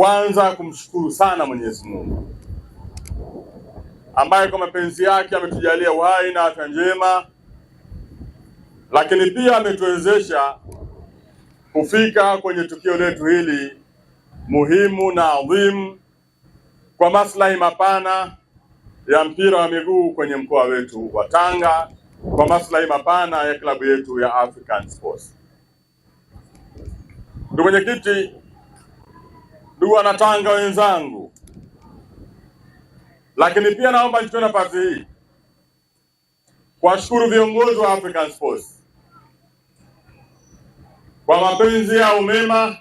Kwanza kumshukuru sana Mwenyezi Mungu ambaye kwa mapenzi yake ametujalia uhai na afya njema, lakini pia ametuwezesha kufika kwenye tukio letu hili muhimu na adhimu kwa maslahi mapana ya mpira wa miguu kwenye mkoa wetu wa Tanga, kwa maslahi mapana ya klabu yetu ya African Sports. Ndugu mwenyekiti, ndugu wanatanga wenzangu, lakini pia naomba nichukue nafasi hii kuwashukuru viongozi wa African Sports kwa mapenzi yao mema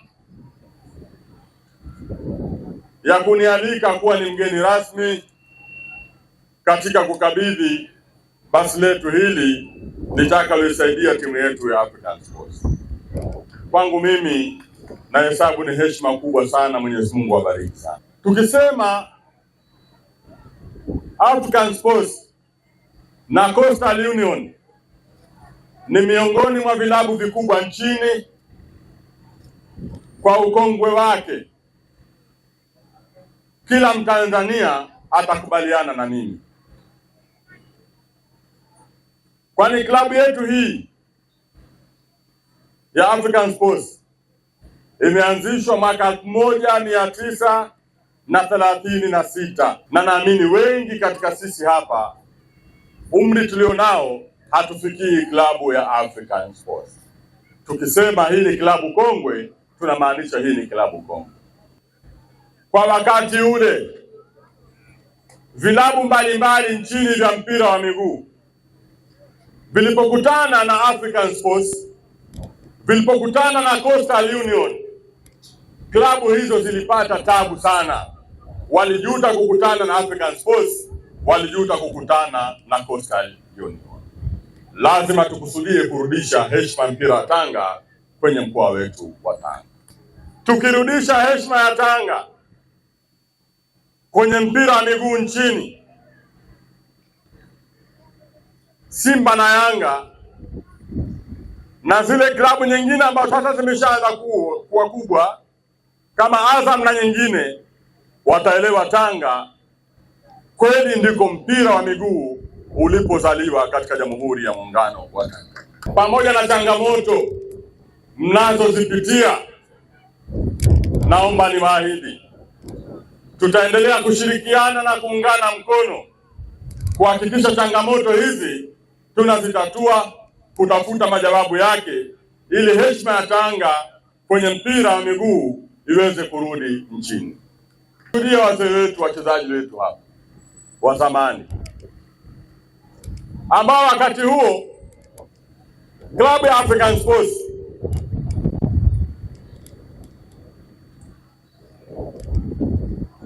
ya kunialika kuwa ni mgeni rasmi katika kukabidhi basi letu hili litakaloisaidia timu yetu ya African Sports. Kwangu mimi nahesabu ni heshima kubwa sana. Mwenyezi Mungu awabariki sana. Tukisema African Sports na Coastal Union ni miongoni mwa vilabu vikubwa nchini kwa ukongwe wake, kila Mtanzania atakubaliana na mimi, kwani klabu yetu hii ya African Sports imeanzishwa mwaka 1936 na naamini wengi katika sisi hapa umri tulionao hatufikii klabu ya African Sports. Tukisema hii ni klabu kongwe, tunamaanisha hii ni klabu kongwe. Kwa wakati ule vilabu mbalimbali nchini vya mpira wa miguu vilipokutana na African Sports, vilipokutana na Coastal Union, klabu hizo zilipata tabu sana. Walijuta kukutana na African Sports, walijuta kukutana na Coastal Union. Lazima tukusudie kurudisha heshima mpira wa Tanga kwenye mkoa wetu wa Tanga. Tukirudisha heshima ya Tanga kwenye mpira wa miguu nchini, Simba na Yanga na zile klabu nyingine ambazo sasa zimeshaanza kuwa kubwa kama Azam na nyingine wataelewa Tanga kweli ndiko mpira wa miguu ulipozaliwa katika Jamhuri ya Muungano wa Tanzania. Pamoja na changamoto mnazozipitia, naomba niwaahidi tutaendelea kushirikiana na kuungana mkono kuhakikisha changamoto hizi tunazitatua, kutafuta majawabu yake, ili heshima ya Tanga kwenye mpira wa miguu iweze kurudi nchini. Ndio wazee wetu, wachezaji wetu hapa wa zamani ambao wakati huo klabu ya African Sports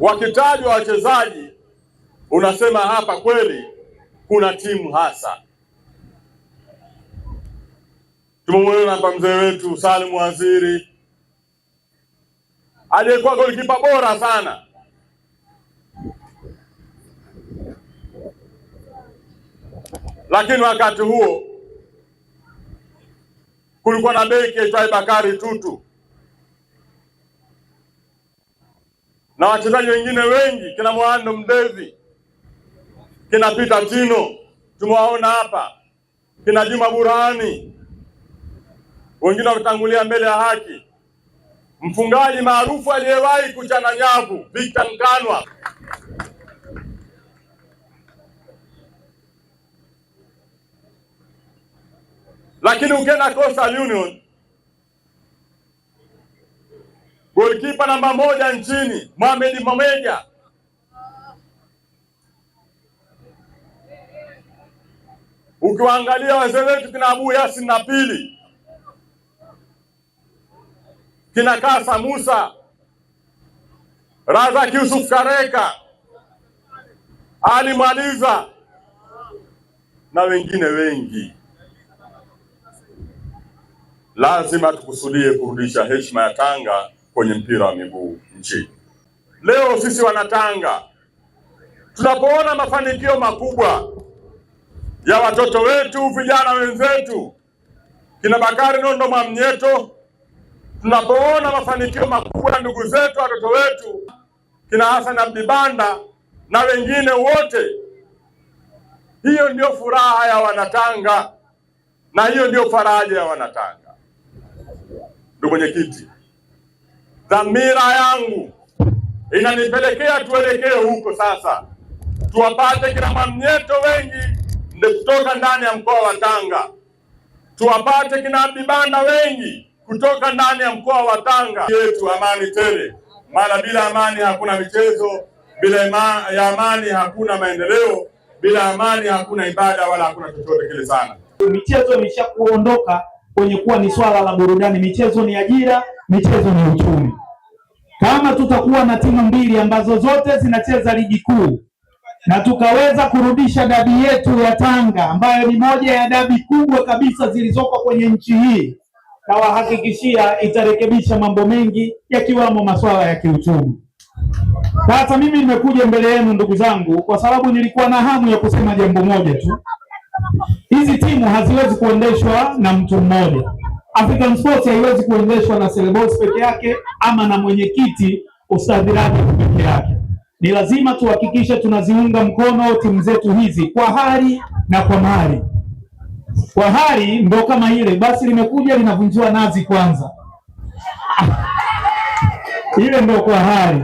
wakitajwa wachezaji unasema hapa kweli kuna timu hasa. Tumemwona hapa mzee wetu Salim Waziri aliyekuwa golikipa bora sana, lakini wakati huo kulikuwa na beki aitwaye Bakari Tutu na wachezaji wengine wengi, kina Mwando Mdezi, kina Peter Tino tumewaona hapa, kina Juma Burhani, wengine wametangulia mbele ya haki. Mfungaji maarufu aliyewahi kuchana nyavu Victor Mkanwa, lakini ukienda Coastal Union, golikipa namba 1 nchini Mohamed Momeja, ukiwaangalia wazee wetu kina Abu Yasin na Pili, kina Kasa Musa, Razak Yusuf Kareka, Ali Maliza na wengine wengi. Lazima tukusudie kurudisha heshima ya Tanga kwenye mpira wa miguu nchini. Leo sisi wanatanga tunapoona mafanikio makubwa ya watoto wetu, vijana wenzetu, kina Bakari Nondo Mwamnyeto, tunapoona mafanikio makubwa na ndugu zetu, watoto wetu, kina Hassan Abdi Banda na wengine wote. Hiyo ndio furaha ya Wanatanga na hiyo ndio faraja ya Wanatanga. Ndugu mwenyekiti, dhamira yangu inanipelekea tuelekee huko sasa, tuwapate kina Mwamnyeto wengi kutoka ndani ya mkoa wa Tanga, tuwapate kina Abdi Banda wengi kutoka ndani ya mkoa wa Tanga. Yetu amani tele, maana bila amani hakuna michezo, bila ya amani hakuna maendeleo, bila amani hakuna ibada wala hakuna chochote kile sana. Michezo imeshakuondoka kwenye kuwa ni swala la burudani. Michezo ni ajira, michezo ni uchumi. Kama tutakuwa na timu mbili ambazo zote zinacheza ligi kuu na tukaweza kurudisha dabi yetu ya Tanga ambayo ni moja ya dabi kubwa kabisa zilizoko kwenye nchi hii, na wahakikishia itarekebisha mambo mengi yakiwamo masuala ya kiuchumi. Sasa mimi nimekuja mbele yenu ndugu zangu kwa sababu nilikuwa na hamu ya kusema jambo moja tu. Hizi timu haziwezi kuendeshwa na mtu mmoja. African Sports haiwezi kuendeshwa na Seleboss peke yake ama na mwenyekiti Ustadh Rajab peke yake. Ni lazima tuhakikishe tunaziunga mkono timu zetu hizi kwa hali na kwa mali. Kwa hali ndo kama ile basi limekuja linavunjiwa nazi kwanza. Ile ndo kwa hali.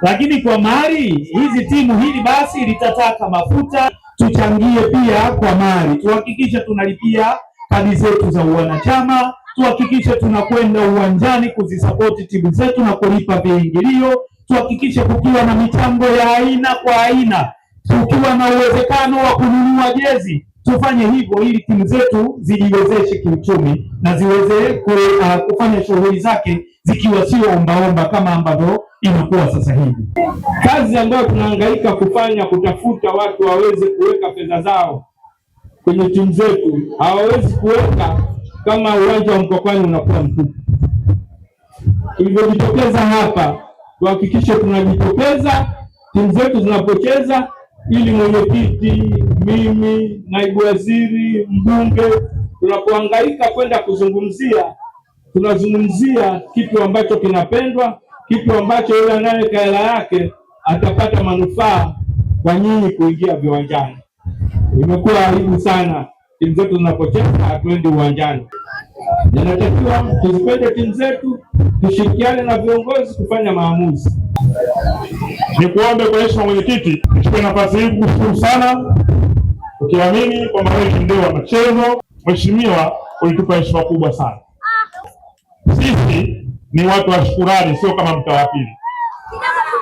Lakini kwa mali hizi timu hili basi litataka mafuta, tuchangie pia kwa mali. Tuhakikishe tunalipia kadi zetu za uwanachama, tuhakikishe tunakwenda uwanjani kuzisapoti timu zetu na kulipa viingilio, tuhakikishe kukiwa na michango ya aina kwa aina, tukiwa na uwezekano wa kununua jezi, tufanye hivyo ili timu zetu zijiwezeshe kiuchumi na ziweze kufanya shughuli zake zikiwa sio ombaomba kama ambavyo inakuwa sasa hivi. Kazi ambayo tunahangaika kufanya kutafuta watu waweze kuweka fedha zao kwenye timu zetu, hawawezi kuweka kama uwanja wa Mkwakwani unakuwa mtupu. Tulivyojitokeza hapa, tuhakikishe tunajitokeza timu zetu zinapocheza, ili mwenyekiti, mimi, naibu waziri, mbunge, tunapohangaika kwenda kuzungumzia, tunazungumzia kitu ambacho kinapendwa, kitu ambacho yule anayeweka hela yake atapata manufaa kwa nyinyi kuingia viwanjani. Imekuwa aibu sana timu zetu zinapocheza hatuendi uwanjani. Inatakiwa tuzipende timu zetu, tushirikiane na viongozi kufanya maamuzi. Nikuombe kwa heshima mwenyekiti, nichukue nafasi hii kukushukuru sana, ukiamini kwamba wewe ni ndio wa michezo. Mheshimiwa, ulitupa heshima kubwa sana. Sisi ni watu wa shukrani, sio kama mtawapili.